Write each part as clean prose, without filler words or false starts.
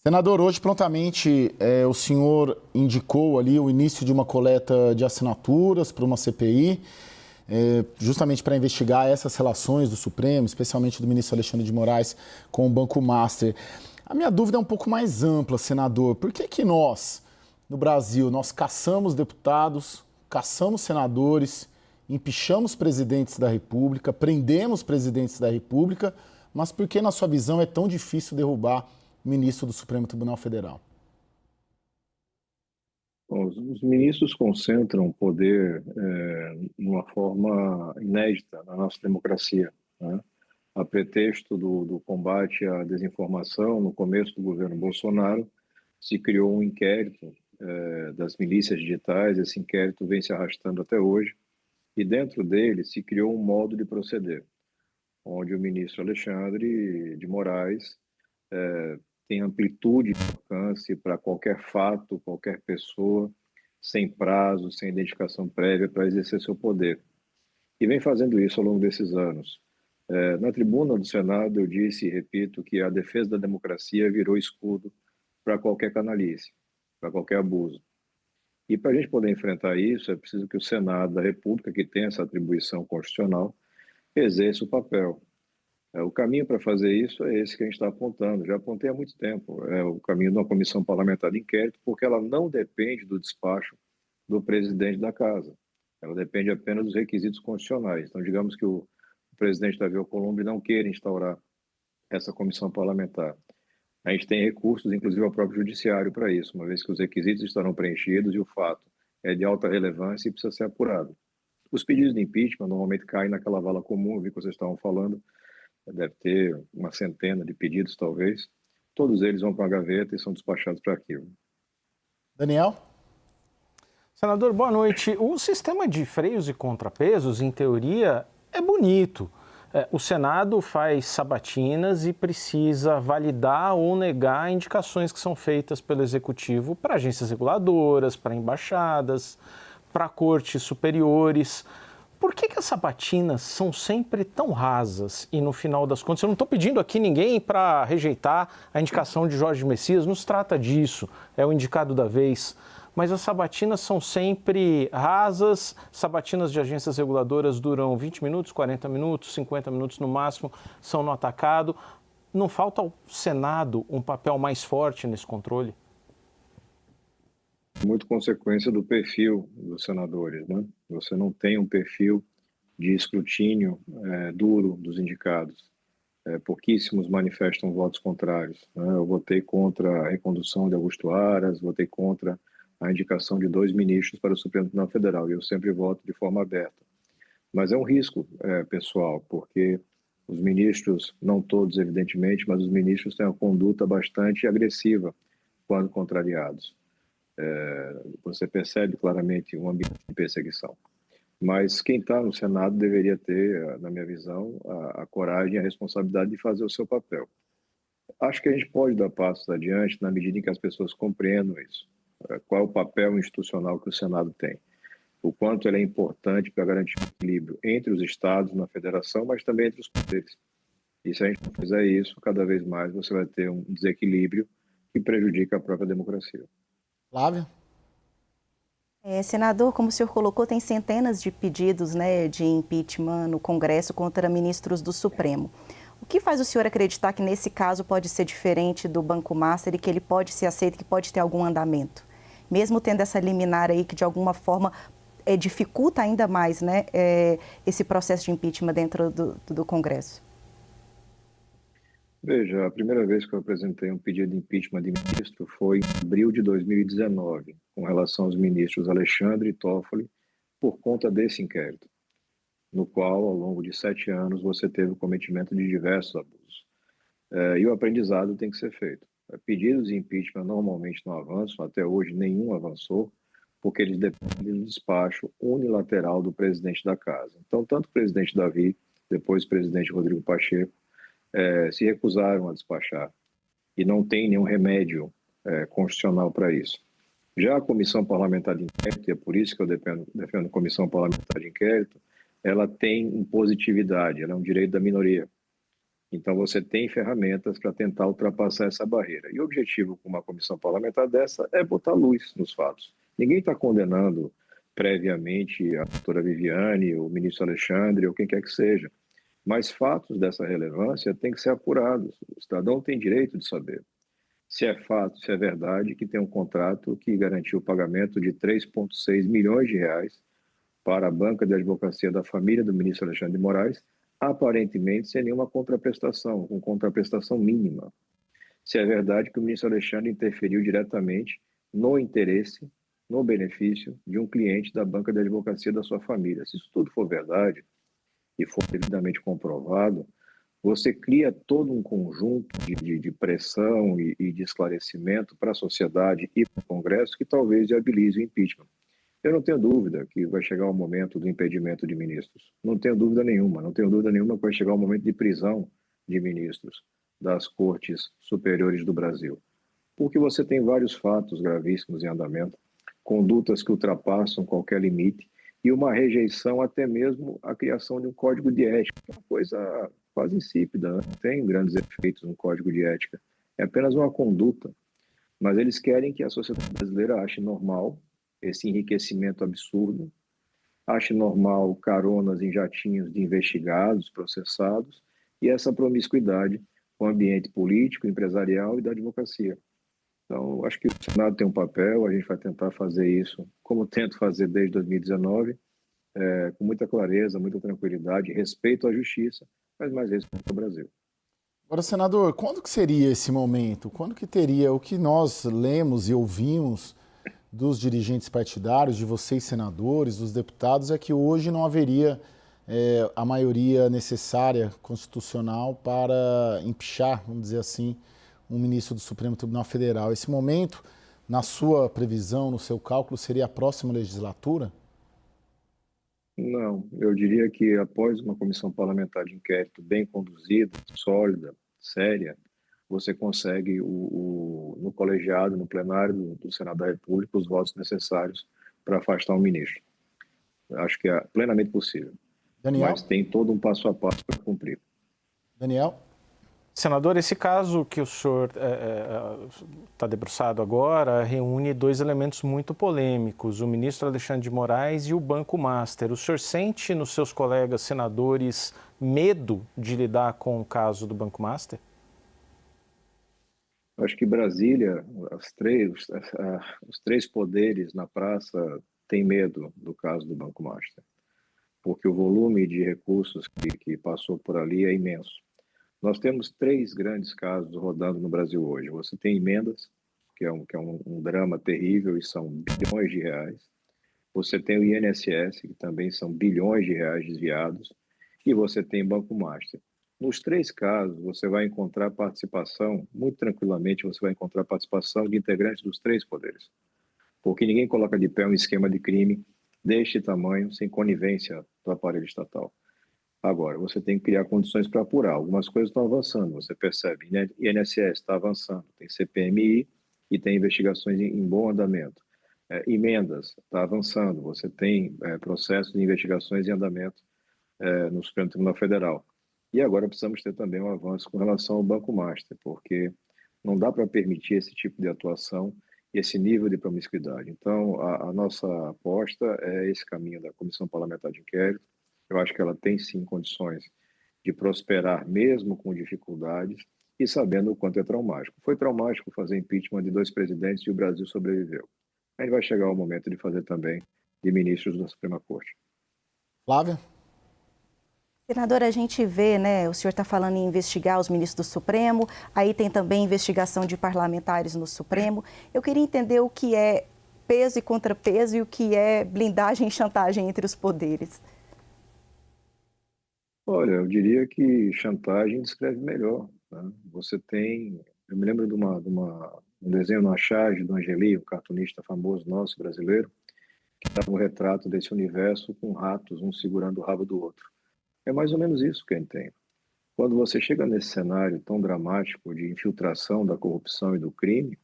Senador, hoje prontamente o senhor indicou ali o início de uma coleta de assinaturas para uma CPI, justamente para investigar essas relações do Supremo, especialmente do ministro Alexandre de Moraes com o Banco Master. A minha dúvida é um pouco mais ampla, senador. Por que nós, no Brasil, nós caçamos deputados, caçamos senadores, empichamos presidentes da República, prendemos presidentes da República, mas por que, na sua visão, é tão difícil derrubar ministro do Supremo Tribunal Federal? Bom, os ministros concentram poder de uma forma inédita na nossa democracia, né? A pretexto do combate à desinformação, no começo do governo Bolsonaro, se criou um inquérito das milícias digitais. Esse inquérito vem se arrastando até hoje, e dentro dele se criou um modo de proceder, onde o ministro Alexandre de Moraes tem amplitude de alcance para qualquer fato, qualquer pessoa, sem prazo, sem identificação prévia para exercer seu poder. E vem fazendo isso ao longo desses anos. Na tribuna do Senado eu disse e repito que a defesa da democracia virou escudo para qualquer canalice, para qualquer abuso. E para a gente poder enfrentar isso, é preciso que o Senado da República, que tem essa atribuição constitucional, exerça o papel. O caminho para fazer isso é esse que a gente está apontando. Já apontei há muito tempo. É o caminho de uma comissão parlamentar de inquérito, porque ela não depende do despacho do presidente da casa. Ela depende apenas dos requisitos constitucionais. Então, digamos que o presidente Davi Alcolumbre não queira instaurar essa comissão parlamentar. A gente tem recursos, inclusive ao próprio judiciário, para isso, uma vez que os requisitos estarão preenchidos e o fato é de alta relevância e precisa ser apurado. Os pedidos de impeachment normalmente caem naquela vala comum, eu vi que vocês estavam falando. Deve ter uma centena de pedidos, talvez. Todos eles vão para a gaveta e são despachados para arquivo. Daniel? Senador, boa noite. O sistema de freios e contrapesos, em teoria, é bonito. O Senado faz sabatinas e precisa validar ou negar indicações que são feitas pelo Executivo para agências reguladoras, para embaixadas, para cortes superiores. Por que as sabatinas são sempre tão rasas e, no final das contas, eu não estou pedindo aqui ninguém para rejeitar a indicação de Jorge Messias, não se trata disso, é o indicado da vez, mas as sabatinas são sempre rasas, sabatinas de agências reguladoras duram 20 minutos, 40 minutos, 50 minutos no máximo, são no atacado. Não falta ao Senado um papel mais forte nesse controle? Muito consequência do perfil dos senadores, né? Você não tem um perfil de escrutínio duro dos indicados. Pouquíssimos manifestam votos contrários, né? Eu votei contra a recondução de Augusto Aras, votei contra a indicação de 2 ministros para o Supremo Tribunal Federal, e eu sempre voto de forma aberta. Mas é um risco pessoal, porque os ministros, não todos evidentemente, mas os ministros têm uma conduta bastante agressiva quando contrariados. Você percebe claramente um ambiente de perseguição. Mas quem está no Senado deveria ter, na minha visão, a coragem e a responsabilidade de fazer o seu papel. Acho que a gente pode dar passos adiante na medida em que as pessoas compreendam isso. Qual é o papel institucional que o Senado tem? O quanto ele é importante para garantir o equilíbrio entre os estados na federação, mas também entre os poderes. E se a gente não fizer isso, cada vez mais você vai ter um desequilíbrio que prejudica a própria democracia. Flávia? Senador, como o senhor colocou, tem centenas de pedidos, né, de impeachment no Congresso contra ministros do Supremo. O que faz o senhor acreditar que nesse caso pode ser diferente do Banco Master e que ele pode ser aceito, que pode ter algum andamento? Mesmo tendo essa liminar aí que de alguma forma dificulta ainda mais, né, esse processo de impeachment dentro do Congresso. Veja, a primeira vez que eu apresentei um pedido de impeachment de ministro foi em abril de 2019, com relação aos ministros Alexandre e Toffoli, por conta desse inquérito, no qual, ao longo de 7 anos, você teve o cometimento de diversos abusos. E o aprendizado tem que ser feito. Pedidos de impeachment normalmente não avançam, até hoje nenhum avançou, porque eles dependem do despacho unilateral do presidente da casa. Então, tanto o presidente Davi, depois o presidente Rodrigo Pacheco, se recusaram a despachar, e não tem nenhum remédio constitucional para isso. Já a Comissão Parlamentar de Inquérito, e é por isso que eu defendo a Comissão Parlamentar de Inquérito, ela tem impositividade, ela é um direito da minoria. Então, você tem ferramentas para tentar ultrapassar essa barreira. E o objetivo com uma comissão parlamentar dessa é botar luz nos fatos. Ninguém está condenando previamente a doutora Viviane, o ministro Alexandre, ou quem quer que seja. Mas fatos dessa relevância têm que ser apurados. O cidadão tem direito de saber se é fato, se é verdade que tem um contrato que garantiu o pagamento de 3,6 milhões de reais para a banca de advocacia da família do ministro Alexandre de Moraes, aparentemente sem nenhuma contraprestação, com contraprestação mínima. Se é verdade que o ministro Alexandre interferiu diretamente no interesse, no benefício de um cliente da banca de advocacia da sua família. Se isso tudo for verdade e for devidamente comprovado, você cria todo um conjunto de pressão e de esclarecimento para a sociedade e para o Congresso que talvez viabilize o impeachment. Eu não tenho dúvida que vai chegar o momento do impedimento de ministros. Não tenho dúvida nenhuma. Não tenho dúvida nenhuma que vai chegar o momento de prisão de ministros das cortes superiores do Brasil. Porque você tem vários fatos gravíssimos em andamento, condutas que ultrapassam qualquer limite e uma rejeição até mesmo à criação de um código de ética, uma coisa quase insípida, não tem grandes efeitos no código de ética. É apenas uma conduta. Mas eles querem que a sociedade brasileira ache normal esse enriquecimento absurdo, ache normal caronas em jatinhos de investigados, processados, e essa promiscuidade com o ambiente político, empresarial e da advocacia. Então, acho que o Senado tem um papel, a gente vai tentar fazer isso, como tento fazer desde 2019, com muita clareza, muita tranquilidade, respeito à justiça, mas mais respeito ao Brasil. Agora, senador, quando que seria esse momento? Quando que teria o que nós lemos e ouvimos dos dirigentes partidários, de vocês senadores, dos deputados, é que hoje não haveria a maioria necessária constitucional para empichar, vamos dizer assim, um ministro do Supremo Tribunal Federal. Esse momento, na sua previsão, no seu cálculo, seria a próxima legislatura? Não, eu diria que após uma comissão parlamentar de inquérito bem conduzida, sólida, séria, você consegue no colegiado, no plenário do Senado da República, os votos necessários para afastar um ministro. Acho que é plenamente possível. Daniel? Mas tem todo um passo a passo para cumprir. Daniel? Senador, esse caso que o senhor está debruçado agora reúne dois elementos muito polêmicos, o ministro Alexandre de Moraes e o Banco Master. O senhor sente nos seus colegas senadores medo de lidar com o caso do Banco Master? Acho que Brasília, os três poderes na praça têm medo do caso do Banco Master, porque o volume de recursos que passou por ali é imenso. Nós temos três grandes casos rodando no Brasil hoje. Você tem emendas, que é um drama terrível e são bilhões de reais. Você tem o INSS, que também são bilhões de reais desviados. E você tem Banco Master. Nos três casos, você vai encontrar participação, muito tranquilamente, você vai encontrar participação de integrantes dos três poderes. Porque ninguém coloca de pé um esquema de crime deste tamanho sem conivência do aparelho estatal. Agora, você tem que criar condições para apurar. Algumas coisas estão avançando, você percebe. Né? INSS está avançando, tem CPMI e tem investigações em bom andamento. Emendas está avançando, você tem processos de investigações em andamento no Supremo Tribunal Federal. E agora precisamos ter também um avanço com relação ao Banco Master, porque não dá para permitir esse tipo de atuação e esse nível de promiscuidade. Então, a nossa aposta é esse caminho da Comissão Parlamentar de Inquérito. Eu acho que ela tem, sim, condições de prosperar mesmo com dificuldades e sabendo o quanto é traumático. Foi traumático fazer impeachment de dois presidentes e o Brasil sobreviveu. Aí vai chegar o momento de fazer também de ministros da Suprema Corte. Flávia? Senador, a gente vê, né, o senhor está falando em investigar os ministros do Supremo, aí tem também investigação de parlamentares no Supremo. Eu queria entender o que é peso e contrapeso e o que é blindagem e chantagem entre os poderes. Olha, eu diria que chantagem descreve melhor. Né? Você tem... Eu me lembro de um desenho no Charge, do Angeli, um cartunista famoso nosso, brasileiro, que dava um retrato desse universo com ratos, um segurando o rabo do outro. É mais ou menos isso que a gente tem. Quando você chega nesse cenário tão dramático de infiltração da corrupção e do crime,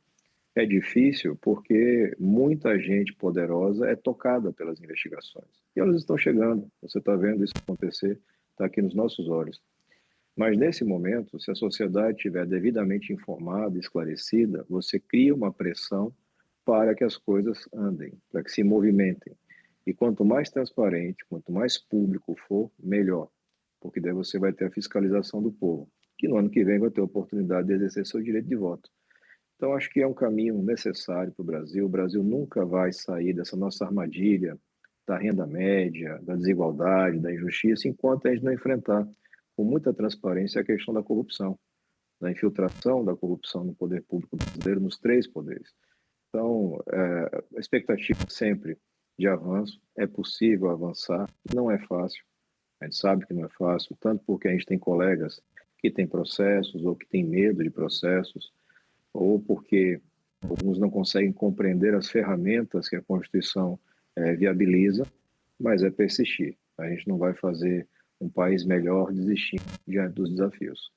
é difícil porque muita gente poderosa é tocada pelas investigações. E elas estão chegando. Você está vendo isso acontecer, está aqui nos nossos olhos. Mas, nesse momento, se a sociedade estiver devidamente informada, esclarecida, você cria uma pressão para que as coisas andem, para que se movimentem. E quanto mais transparente, quanto mais público for, melhor, porque daí você vai ter a fiscalização do povo, que no ano que vem vai ter a oportunidade de exercer seu direito de voto. Então, acho que é um caminho necessário para o Brasil. O Brasil nunca vai sair dessa nossa armadilha da renda média, da desigualdade, da injustiça, enquanto a gente não enfrentar com muita transparência a questão da corrupção, da infiltração da corrupção no poder público brasileiro, nos três poderes. Então, a expectativa sempre de avanço, é possível avançar, não é fácil, a gente sabe que não é fácil, tanto porque a gente tem colegas que têm processos ou que têm medo de processos, ou porque alguns não conseguem compreender as ferramentas que a Constituição viabiliza, mas é persistir. A gente não vai fazer um país melhor desistindo diante dos desafios.